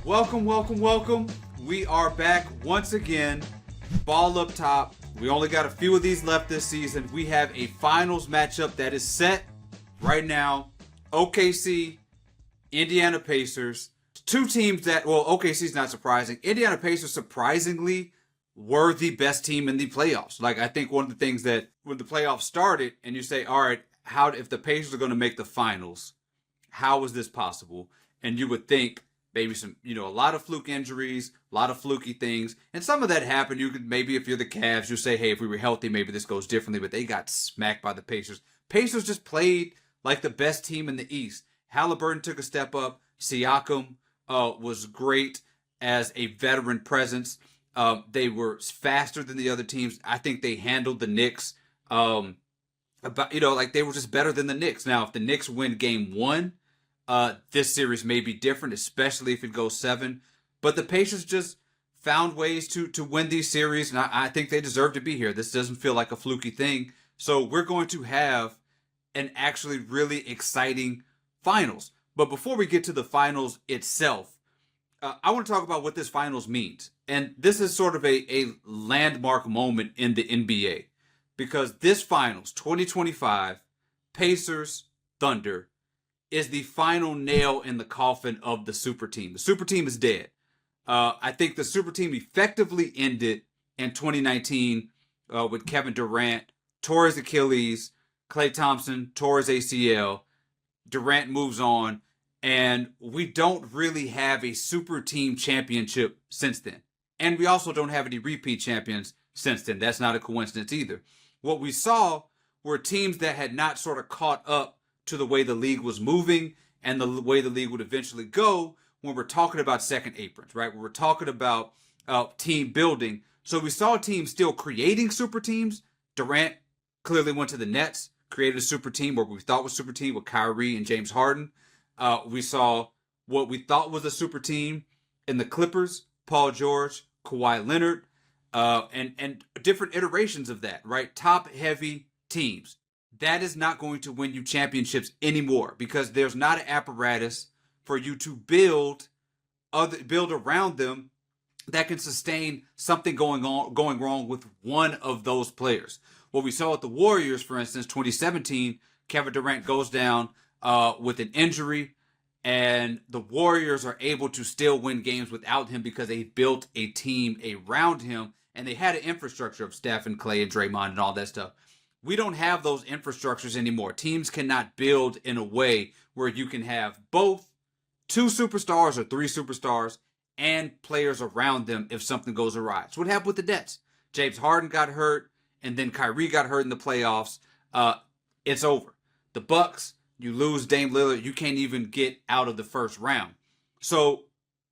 Welcome, welcome, welcome. We are back once again. Ball up top. We only got a few of these left this season. We have a finals matchup that is set right now. OKC, Indiana Pacers. Two teams that, well, OKC's not surprising. Indiana Pacers surprisingly were the best team in the playoffs. Like, I think one of the things that when the playoffs started and you say, all right, how if the Pacers are going to make the finals, how is this possible? And you would think maybe some, a lot of fluke injuries, a lot of fluky things. And some of that happened. You could maybe, if you're the Cavs, you say, hey, if we were healthy, maybe this goes differently. But they got smacked by the Pacers. Pacers just played like the best team in the East. Halliburton took a step up. Siakam was great as a veteran presence. They were faster than the other teams. I think they handled the Knicks. They were just better than the Knicks. Now, if the Knicks win game one, this series may be different, especially if it goes 7. But the Pacers just found ways to win these series, and I think they deserve to be here. This doesn't feel like a fluky thing. So we're going to have an actually really exciting finals. But before we get to the finals itself, I want to talk about what this finals means. And this is sort of a landmark moment in the NBA. Because this finals, 2025, Pacers, Thunder, is the final nail in the coffin of the super team. The super team is dead. I think the super team effectively ended in 2019 with Kevin Durant, tore his Achilles, Klay Thompson tore his ACL, Durant moves on, and we don't really have a super team championship since then. And we also don't have any repeat champions since then. That's not a coincidence either. What we saw were teams that had not sort of caught up to the way the league was moving and the way the league would eventually go when we're talking about second aprons, right? When we're talking about team building. So we saw teams still creating super teams. Durant clearly went to the Nets, created a super team, what we thought was super team with Kyrie and James Harden. We saw what we thought was a super team in the Clippers, Paul George, Kawhi Leonard, and different iterations of that, right? Top-heavy teams. That is not going to win you championships anymore because there's not an apparatus for you to build around them that can sustain something going wrong with one of those players. What we saw with the Warriors, for instance, 2017, Kevin Durant goes down with an injury, and the Warriors are able to still win games without him because they built a team around him, and they had an infrastructure of Steph and Klay and Draymond and all that stuff. We don't have those infrastructures anymore. Teams cannot build in a way where you can have both 2 superstars or 3 superstars and players around them if something goes awry. It's what happened with the Nets. James Harden got hurt, and then Kyrie got hurt in the playoffs. It's over. The Bucks, you lose Dame Lillard, you can't even get out of the first round. So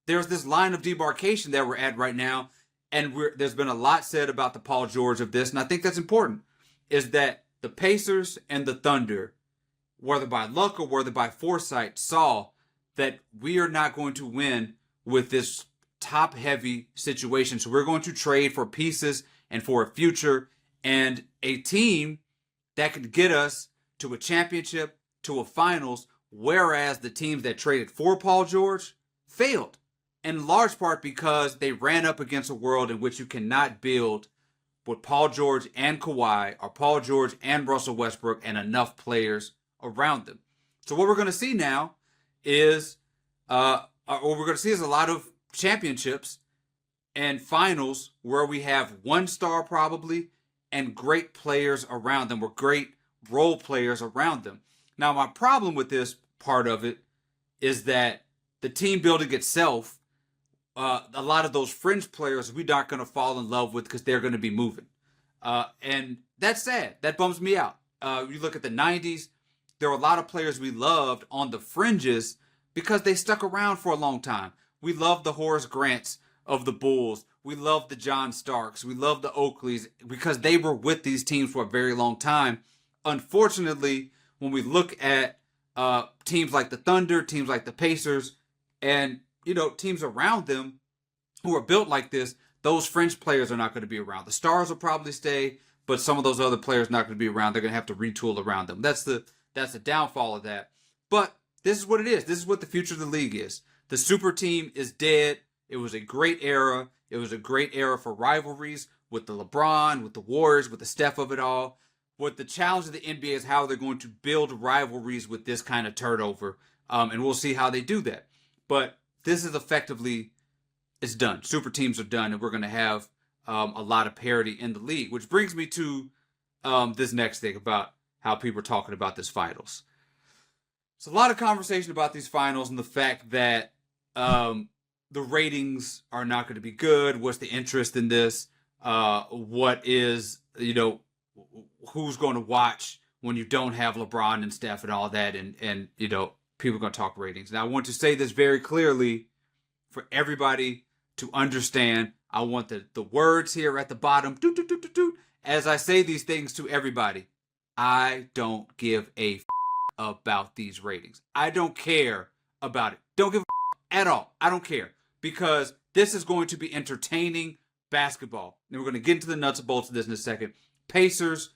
there's this line of demarcation that we're at right now, and there's been a lot said about the Paul George of this, and I think that's important, is that the Pacers and the Thunder, whether by luck or whether by foresight, saw that we are not going to win with this top-heavy situation. So we're going to trade for pieces and for a future and a team that could get us to a championship, to a finals, whereas the teams that traded for Paul George failed, in large part because they ran up against a world in which you cannot build with Paul George and Kawhi, or Paul George and Russell Westbrook, and enough players around them. So what we're going to see now is, a lot of championships and finals where we have one star probably and great players around them, or great role players around them. Now, my problem with this part of it is that the team building itself, a lot of those fringe players we're not going to fall in love with because they're going to be moving. And that's sad. That bums me out. You look at the 90s, there were a lot of players we loved on the fringes because they stuck around for a long time. We loved the Horace Grants of the Bulls. We loved the John Starks. We loved the Oakleys because they were with these teams for a very long time. Unfortunately, when we look at teams like the Thunder, teams like the Pacers, and teams around them who are built like this, those fringe players are not going to be around. The stars will probably stay, but some of those other players are not going to be around. They're going to have to retool around them. That's the downfall of that. But this is what it is. This is what the future of the league is. The super team is dead. It was a great era. It was a great era for rivalries with the LeBron, with the Warriors, with the Steph of it all. What the challenge of the NBA is how they're going to build rivalries with this kind of turnover. And we'll see how they do that. But this is effectively, it's done. Super teams are done, and we're going to have a lot of parity in the league, which brings me to this next thing about how people are talking about this finals. It's a lot of conversation about these finals and the fact that the ratings are not going to be good. What's the interest in this? What is, who's going to watch when you don't have LeBron and Steph and all that? And people are going to talk ratings. Now, I want to say this very clearly for everybody to understand. I want the words here at the bottom. As I say these things to everybody, I don't give a about these ratings. I don't care about it. Don't give a at all. I don't care, because this is going to be entertaining basketball. And we're going to get into the nuts and bolts of this in a second. Pacers,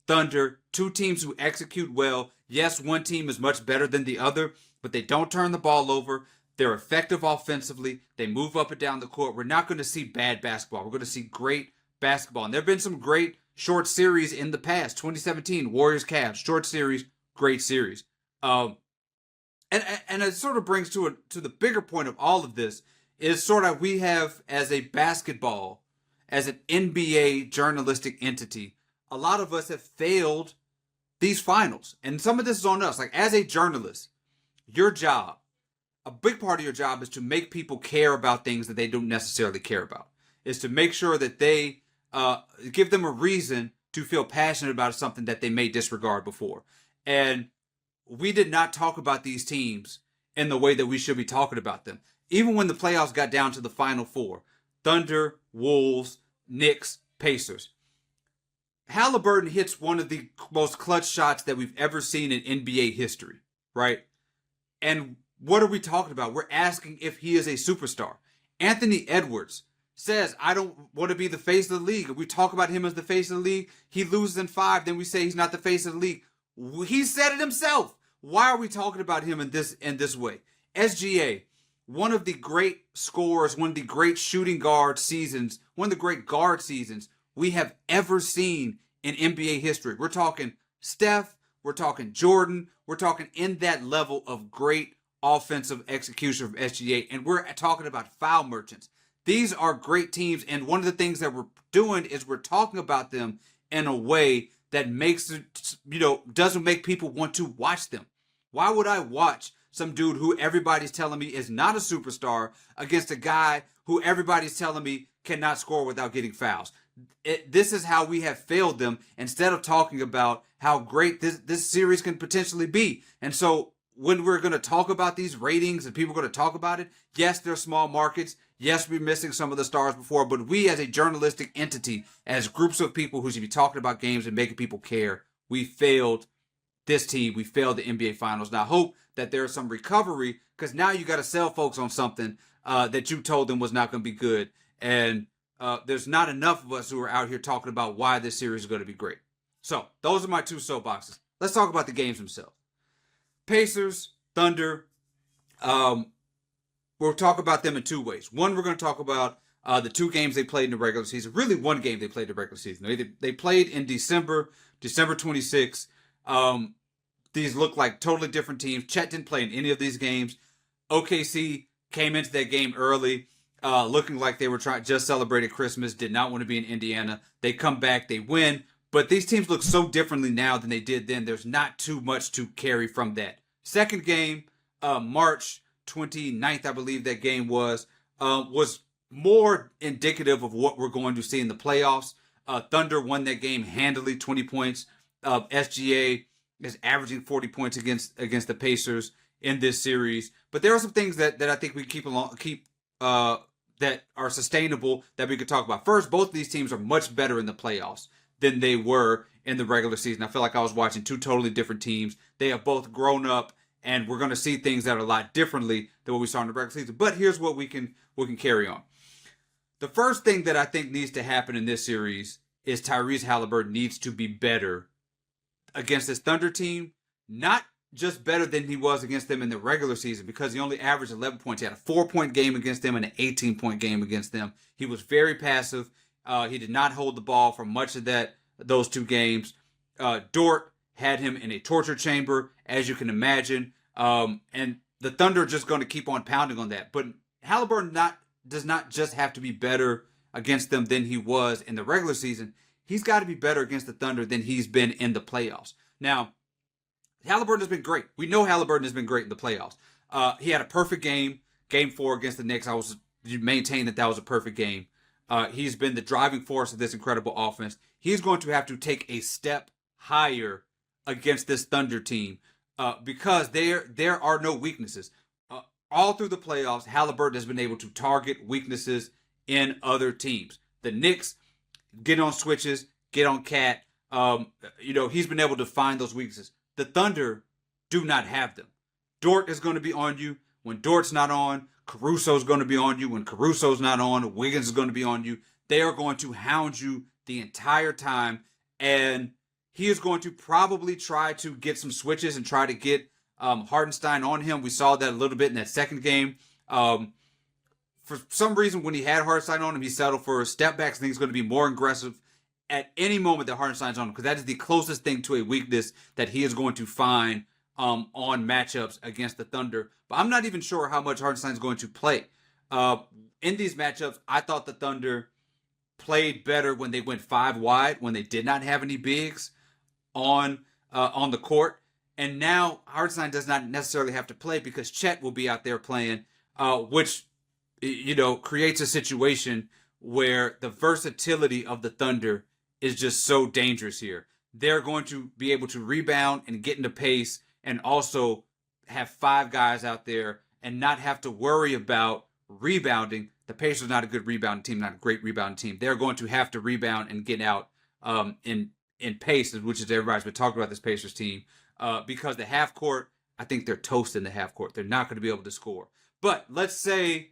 Thunder, two teams who execute well. Yes, one team is much better than the other, but they don't turn the ball over. They're effective offensively. They move up and down the court. We're not going to see bad basketball. We're going to see great basketball. And there have been some great short series in the past. 2017, Warriors-Cavs, short series, great series. And it sort of brings to the bigger point of all of this is sort of we have as a basketball, as an NBA journalistic entity, a lot of us have failed these finals. And some of this is on us. Like, as a journalist, your job, a big part of your job is to make people care about things that they don't necessarily care about. Is to make sure that they give them a reason to feel passionate about something that they may disregard before. And we did not talk about these teams in the way that we should be talking about them. Even when the playoffs got down to the Final Four, Thunder, Wolves, Knicks, Pacers. Halliburton hits one of the most clutch shots that we've ever seen in NBA history, right? And what are we talking about? We're asking if he is a superstar. Anthony Edwards says, I don't want to be the face of the league. If we talk about him as the face of the league, he loses in 5, then we say he's not the face of the league. He said it himself. Why are we talking about him in this way? SGA, one of the great scorers, one of the great shooting guard seasons, one of the great guard seasons we have ever seen in NBA history. We're talking Steph, we're talking Jordan, we're talking in that level of great offensive execution from SGA, and we're talking about foul merchants. These are great teams, and one of the things that we're doing is we're talking about them in a way that makes it, doesn't make people want to watch them. Why would I watch some dude who everybody's telling me is not a superstar against a guy who everybody's telling me cannot score without getting fouls? This is how we have failed them, instead of talking about how great this series can potentially be. And so when we're going to talk about these ratings and people are going to talk about it, yes, they're small markets. Yes, we're missing some of the stars before, but we as a journalistic entity, as groups of people who should be talking about games and making people care, we failed this team. We failed the NBA Finals. Now, I hope that there's some recovery, because now you got to sell folks on something that you told them was not going to be good. And there's not enough of us who are out here talking about why this series is going to be great. So those are my two soapboxes. Let's talk about the games themselves. Pacers, Thunder. We'll talk about them in two ways. One, we're going to talk about the two games they played in the regular season. Really, one game they played in the regular season. They played in December 26th. These look like totally different teams. Chet didn't play in any of these games. OKC came into that game early, looking like they were just celebrating Christmas, did not want to be in Indiana. They come back, they win. But these teams look so differently now than they did then. There's not too much to carry from that. Second game, March 29th, I believe that game was more indicative of what we're going to see in the playoffs. Thunder won that game handily, 20 points. SGA is averaging 40 points against the Pacers in this series. But there are some things that I think we keep that are sustainable that we could talk about. First, both of these teams are much better in the playoffs than they were in the regular season. I feel like I was watching two totally different teams. They have both grown up, and we're going to see things that are a lot differently than what we saw in the regular season. But here's what we can carry on. The first thing that I think needs to happen in this series is Tyrese Halliburton needs to be better against this Thunder team, not just better than he was against them in the regular season because he only averaged 11 points. He had a 4-point game against them and an 18-point game against them. He was very passive. He did not hold the ball for much of those 2 games. Dort had him in a torture chamber, as you can imagine. And the Thunder are just going to keep on pounding on that. But Halliburton does not just have to be better against them than he was in the regular season. He's got to be better against the Thunder than he's been in the playoffs. Now, Halliburton has been great. We know Halliburton has been great in the playoffs. He had a perfect game, Game 4 against the Knicks. You maintain that was a perfect game. He's been the driving force of this incredible offense. He's going to have to take a step higher against this Thunder team because there are no weaknesses. All through the playoffs, Halliburton has been able to target weaknesses in other teams. The Knicks get on switches, get on Cat. He's been able to find those weaknesses. The Thunder do not have them. Dort is going to be on you when Dort's not on. Caruso's going to be on you when Caruso's not on. Wiggins is going to be on you. They are going to hound you the entire time. And he is going to probably try to get some switches and try to get Hartenstein on him. We saw that a little bit in that second game. For some reason, when he had Hartenstein on him, he settled for step backs. I think he's going to be more aggressive at any moment that Hartenstein's on him because that is the closest thing to a weakness that he is going to find on matchups against the Thunder. But I'm not even sure how much Hartenstein's going to play. In these matchups, I thought the Thunder played better when they went 5 wide, when they did not have any bigs on the court. And now Hartenstein does not necessarily have to play because Chet will be out there playing, which creates a situation where the versatility of the Thunder is just so dangerous here. They're going to be able to rebound and get into pace and also have 5 guys out there and not have to worry about rebounding. The Pacers are not a good rebounding team, not a great rebounding team. They're going to have to rebound and get out in pace, which is everybody's been talking about this Pacers team, because the half court, I think they're toast in the half court. They're not going to be able to score. But let's say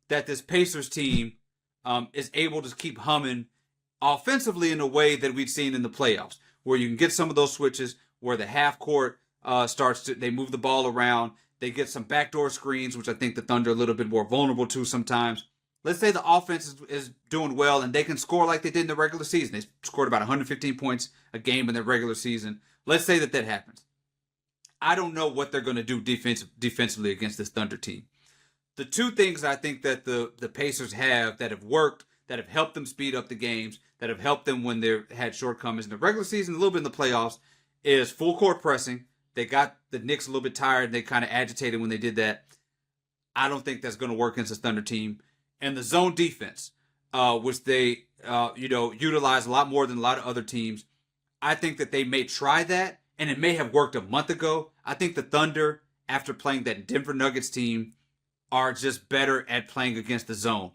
that this Pacers team is able to keep humming offensively in a way that we've seen in the playoffs, where you can get some of those switches, where the half court they move the ball around, they get some backdoor screens, which I think the Thunder are a little bit more vulnerable to sometimes. Let's say the offense is doing well and they can score like they did in the regular season. They scored about 115 points a game in the regular season. Let's say that happens. I don't know what they're going to do defensively against this Thunder team. The 2 things I think that the Pacers have that have worked, that have helped them speed up the games, that have helped them when they had shortcomings in the regular season, a little bit in the playoffs, is full court pressing. They got the Knicks a little bit tired. They kind of agitated when they did that. I don't think that's going to work against this Thunder team. And the zone defense, which they utilize a lot more than a lot of other teams. I think that they may try that, and it may have worked a month ago. I think the Thunder, after playing that Denver Nuggets team, are just better at playing against the zone.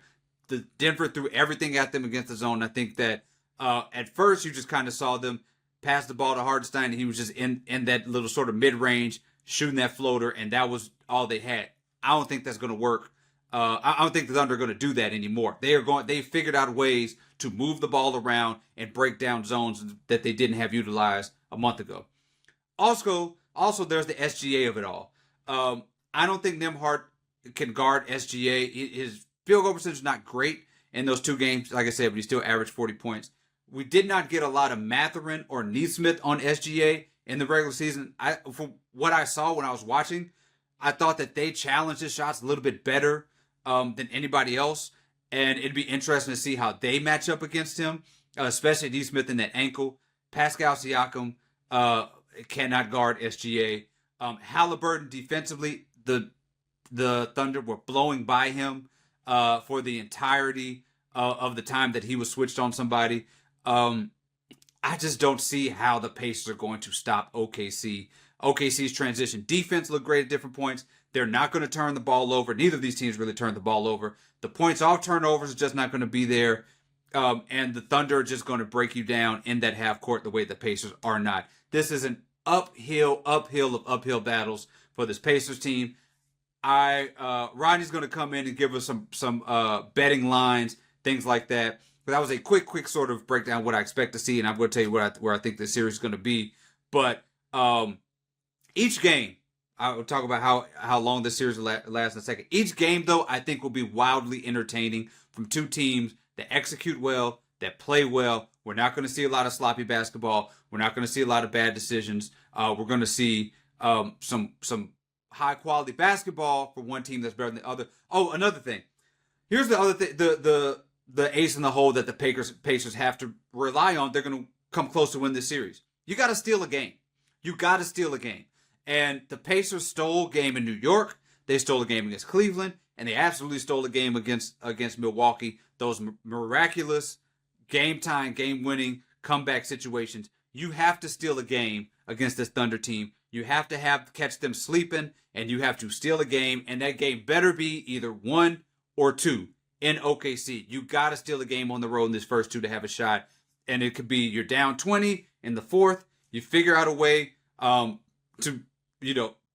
The Denver threw everything at them against the zone. I think that at first you just kind of saw them pass the ball to Hartenstein, and he was just in that little sort of mid-range, shooting that floater, and that was all they had. I don't think that's going to work. I don't think the Thunder are going to do that anymore. They figured out ways to move the ball around and break down zones that they didn't have utilized a month ago. Also, there's the SGA of it all. I don't think Nembhard can guard SGA. His field goal percentage is not great in those 2 games, like I said, but he still averaged 40 points. We did not get a lot of Mathurin or Neesmith on SGA in the regular season. From what I saw when I was watching, I thought that they challenged his shots a little bit better than anybody else, and it'd be interesting to see how they match up against him, especially Neesmith in that ankle. Pascal Siakam cannot guard SGA. Halliburton defensively, the Thunder were blowing by him for the entirety of the time that he was switched on somebody. I just don't see how the Pacers are going to stop OKC. OKC's transition defense looked great at different points. They're not going to turn the ball over. Neither of these teams really turned the ball over. The points off turnovers are just not going to be there. And the Thunder are just going to break you down in that half court the way the Pacers are not. This is an uphill of uphill battles for this Pacers team. Rodney's going to come in and give us some betting lines, things like that. But that was a quick sort of breakdown of what I expect to see, and I'm going to tell you where I think the series is going to be. But Each game, I will talk about how long this series will last in a second. Each game, though, I think will be wildly entertaining from two teams that execute well, that play well. We're not going to see a lot of sloppy basketball. We're not going to see a lot of bad decisions. We're going to see some high quality basketball for one team that's better than the other. Oh, another thing. Here's the other thing. The ace in the hole that the Pacers have to rely on. They're going to come close to win this series. You got to steal a game. You got to steal a game. And the Pacers stole a game in New York. They stole a game against Cleveland, and they absolutely stole a game against Milwaukee. Those miraculous game-time, game-winning comeback situations. You have to steal a game against this Thunder team. You have to catch them sleeping, and you have to steal a game, and that game better be either 1 or 2 in OKC. You got to steal a game on the road in this first 2 to have a shot, and it could be you're down 20 in the fourth. You figure out a way to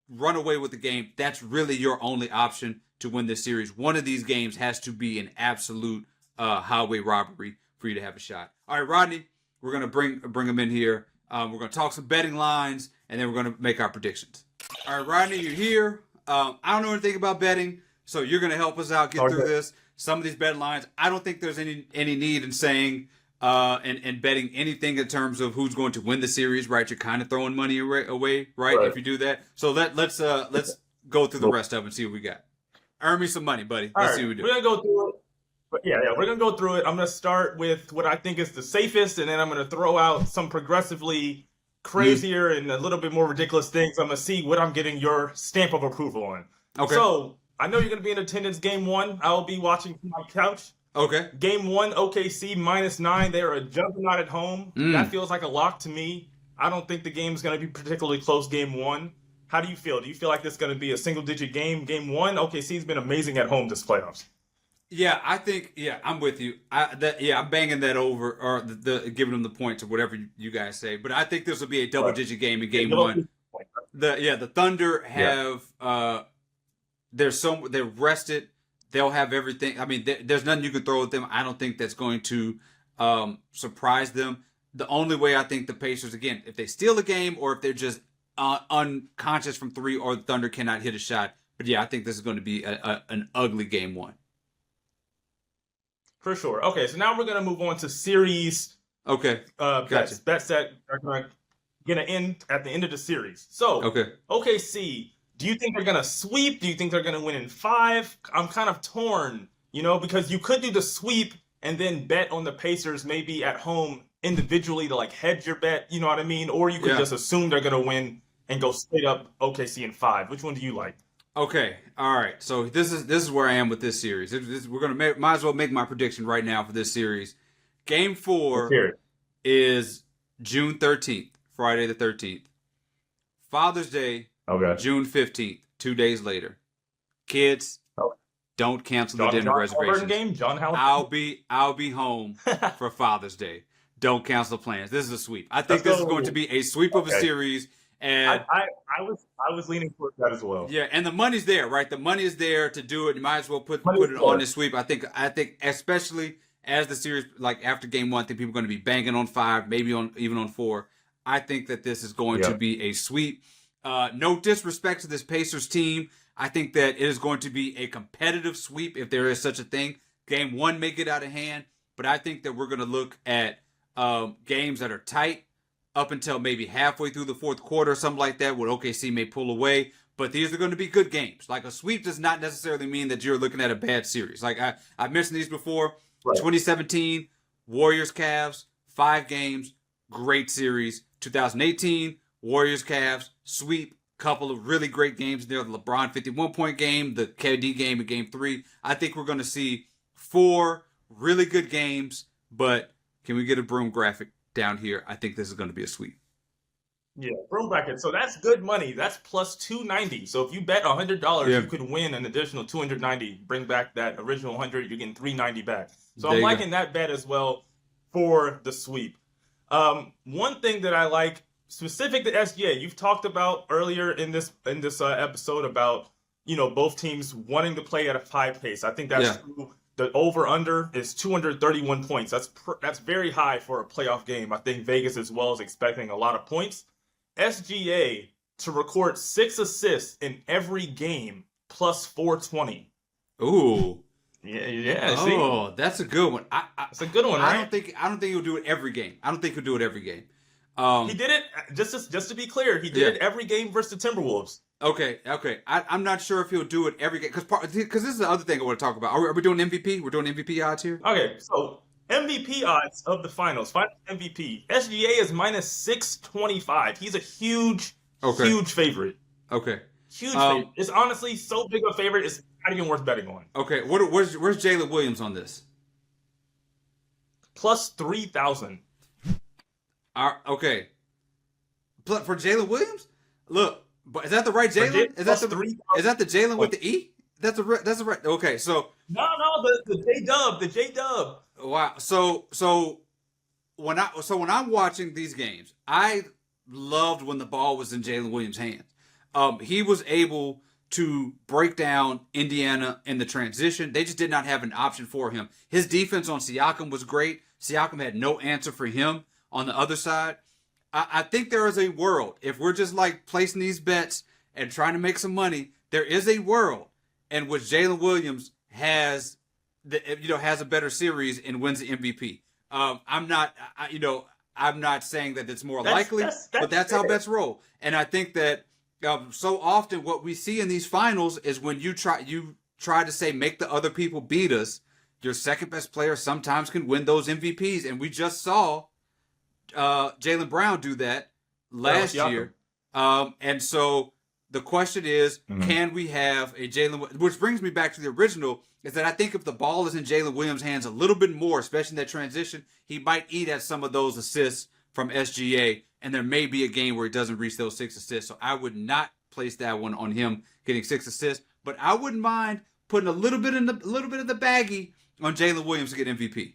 run away with the game. That's really your only option to win this series. One of these games has to be an absolute highway robbery for you to have a shot. All right, Rodney, we're going to bring him in here. We're going to talk some betting lines, and then we're going to make our predictions. All right, Rodney, you're here. I don't know anything about betting, so you're going to help us out get through this. Some of these betting lines, I don't think there's any need in saying and betting anything in terms of who's going to win the series, right? You're kind of throwing money away, right? If you do that. So let's go through the rest of it and see what we got. Earn me some money, buddy. Let's see what we do. We're going to go through it. But yeah, we're going to go through it. I'm going to start with what I think is the safest, and then I'm going to throw out some progressively crazier and a little bit more ridiculous things. I'm going to see what I'm getting your stamp of approval on. Okay. So I know you're going to be in attendance game 1. I will be watching from my couch. Okay. Game 1, OKC -9. They are a juggernaut at home. That feels like a lock to me. I don't think the game is going to be particularly close game 1. How do you feel? Do you feel like this is going to be a single-digit game? Game 1, OKC's been amazing at home this playoffs. Yeah, I think, I'm with you. I'm banging that over, or giving them the points or whatever you guys say. But I think this will be a double-digit game in game 1. The Thunder have they're rested. They'll have everything. I mean, there's nothing you can throw at them. I don't think that's going to surprise them. The only way I think the Pacers, again, if they steal a game or if they're just unconscious from 3 or the Thunder cannot hit a shot. But yeah, I think this is going to be an ugly game 1. For sure. Okay, so now we're going to move on to series. Okay. Gotcha. Bets that are going to end at the end of the series. So, OKC, do you think they're going to sweep? Do you think they're going to win in 5? I'm kind of torn, because you could do the sweep and then bet on the Pacers maybe at home individually to hedge your bet, you know what I mean? Or you could just assume they're going to win and go straight up OKC in 5. Which one do you like? Okay, all right. So this is where I am with this series. We're gonna might as well make my prediction right now for this series. Game 4 is June 13th, Friday the 13th. Father's Day, June 15th, 2 days later. Kids, don't cancel the dinner reservations. Game? John I'll be home for Father's Day. Don't cancel plans. This is a sweep. I think this is going to be a sweep of a series. And I was leaning towards that as well. Yeah, and the money's there, right? The money is there to do it. You might as well put it on this sweep. I think especially as the series, after game 1, I think people are going to be banging on 5, maybe even on 4. I think that this is going to be a sweep. No disrespect to this Pacers team. I think that it is going to be a competitive sweep if there is such a thing. Game 1 may get out of hand, but I think that we're going to look at games that are tight up until maybe halfway through the fourth quarter, something like that, where OKC may pull away. But these are going to be good games. A sweep does not necessarily mean that you're looking at a bad series. I mentioned these before. Right. 2017, Warriors-Cavs, 5 games, great series. 2018, Warriors-Cavs, sweep, couple of really great games there. The LeBron 51-point game, the KD game in game 3. I think we're going to see 4 really good games, but can we get a broom graphic down here? I think this is going to be a sweep. Yeah, broom bracket. So that's good money. That's plus 290. So if you bet $100, you could win an additional 290. Bring back that original 100. You're getting 390 back. So I'm liking that bet as well for the sweep. One thing that I like specific to SGA, you've talked about earlier in this episode about both teams wanting to play at a high pace. I think that's true. The over-under is 231 points. That's very high for a playoff game. I think Vegas as well is expecting a lot of points. SGA to record 6 assists in every game plus 420. Ooh. Yeah. Oh, that's a good one. It's a good one, right? I don't think he'll do it every game. He did it just to be clear. He did it every game versus the Timberwolves. Okay. I'm not sure if he'll do it every game because this is the other thing I want to talk about. Are we doing MVP? We're doing MVP odds here. Okay, so MVP odds of the finals MVP. SGA is minus 625. He's a huge favorite. Okay. Huge favorite. It's honestly so big of a favorite. It's not even worth betting on. Okay. Where's Jalen Williams on this? Plus 3,000. Okay. For Jalen Williams, look, but is that the right Jalen? Is that the Jalen with the E? That's the right. Okay, so no, the J Dub. Wow. So when I'm watching these games, I loved when the ball was in Jalen Williams' hands. He was able to break down Indiana in the transition. They just did not have an option for him. His defense on Siakam was great. Siakam had no answer for him on the other side. I think there is a world, if we're just like placing these bets and trying to make some money, there is a world in which Jalen Williams has a better series and wins the MVP. I'm not saying that it's more likely, but that's how bets roll. And I think that so often what we see in these finals is when you try to say make the other people beat us, your second best player sometimes can win those MVPs, and we just saw Jaylen Brown do that last year. And so the question is, can we have a Jalen? Which brings me back to the original, is that I think if the ball is in Jalen Williams' hands a little bit more, especially in that transition, he might eat at some of those assists from SGA, and there may be a game where he doesn't reach those 6 assists. So I would not place that one on him getting 6 assists, but I wouldn't mind putting a little bit of the baggie on Jalen Williams to get MVP.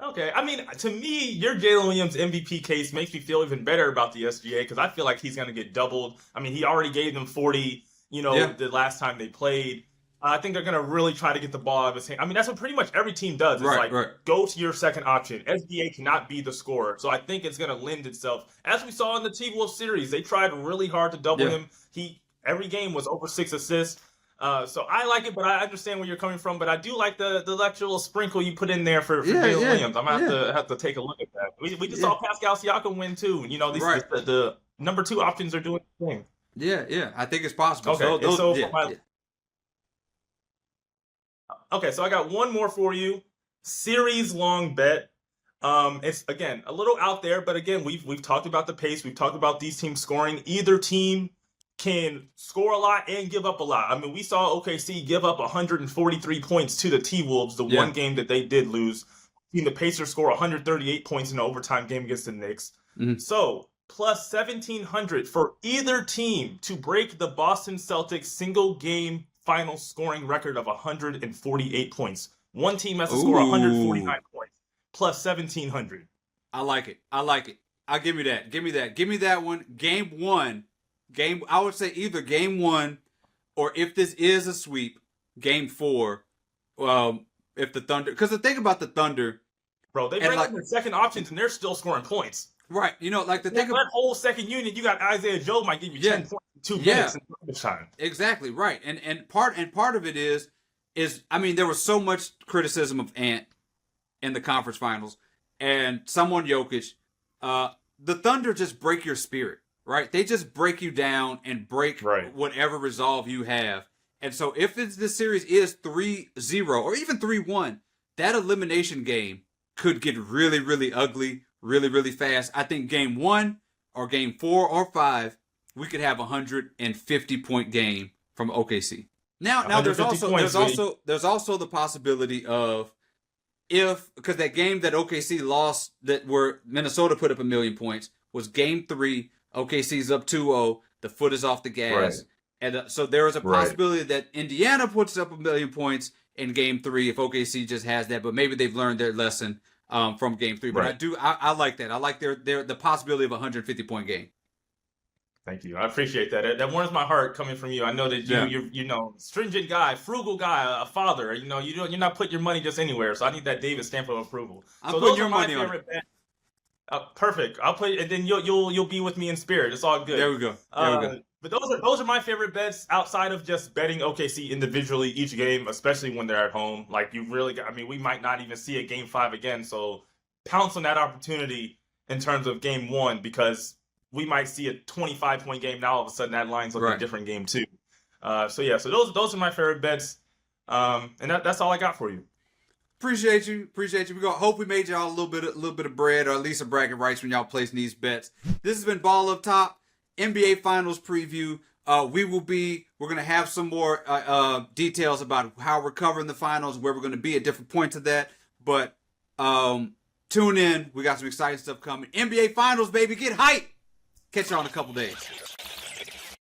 Okay, I mean, to me, your Jalen Williams MVP case makes me feel even better about the SGA because I feel like he's going to get doubled. I mean, he already gave them 40, the last time they played. I think they're going to really try to get the ball out of his hand. I mean, that's what pretty much every team does. It's go to your second option. SGA cannot be the scorer. So I think it's going to lend itself. As we saw in the T-Wolves series, they tried really hard to double him. Every game was over 6 assists. So I like it, but I understand where you're coming from. But I do like the little sprinkle you put in there for Jalen Williams. I'm gonna have to take a look at that. We just saw Pascal Siakam win too. The number 2 options are doing the thing. Yeah. I think it's possible. Okay, so I got one more for you. Series long bet. It's again a little out there, but again we've talked about the pace. We've talked about these teams scoring. Either team can score a lot and give up a lot. I mean, we saw OKC give up 143 points to the T-Wolves, the one game that they did lose. The Pacers score 138 points in the overtime game against the Knicks. Mm-hmm. So, plus 1,700 for either team to break the Boston Celtics single-game final scoring record of 148 points. One team has to score 149 points, plus 1,700. I like it. I'll give me that. Give me that one. Game 1. I would say either game 1 or if this is a sweep, game 4. If the Thunder, because the thing about the Thunder, bro, they bring up their second options and they're still scoring points. Right, like the thing about that whole second unit, you got Isaiah Joe might give you 10 points in 2 minutes in time. Exactly right, and part of it is I mean there was so much criticism of Ant in the conference finals, and someone Jokic, the Thunder just break your spirit. Right, they just break you down and break whatever resolve you have. And so if this series is 3-0 or even 3-1, that elimination game could get really, really ugly, really, really fast. I think game 1 or game 4 or 5, we could have a 150-point game from OKC. Now there's also the possibility of because that game that OKC lost where Minnesota put up 1 million points was game 3. OKC's up 2-0. The foot is off the gas. And so there is a possibility that Indiana puts up 1 million points in game 3 if OKC just has that. But maybe they've learned their lesson from game 3. But I like that. I like the possibility of a 150-point game. Thank you. I appreciate that. That warms my heart coming from you. I know that you're stringent guy, frugal guy, a father. You're not putting your money just anywhere. So I need that David stamp of approval. I'm putting your money on it. Perfect. I'll play, and then you'll be with me in spirit. It's all good. There we go. There we go. But those are my favorite bets outside of just betting OKC individually each game, especially when they're at home. Like you really got, I mean, we might not even see a game 5 again, so pounce on that opportunity in terms of game 1 because we might see a 25-point game. Now all of a sudden that line's looking a different game too. So those are my favorite bets, and that's all I got for you. Appreciate you. We gonna hope we made y'all a little bit of bread, or at least some bragging rights when y'all placing these bets. This has been Ball Up Top NBA Finals preview. We're gonna have some more details about how we're covering the finals, where we're gonna be at different points of that. But tune in. We got some exciting stuff coming. NBA Finals, baby, get hype. Catch y'all in a couple days.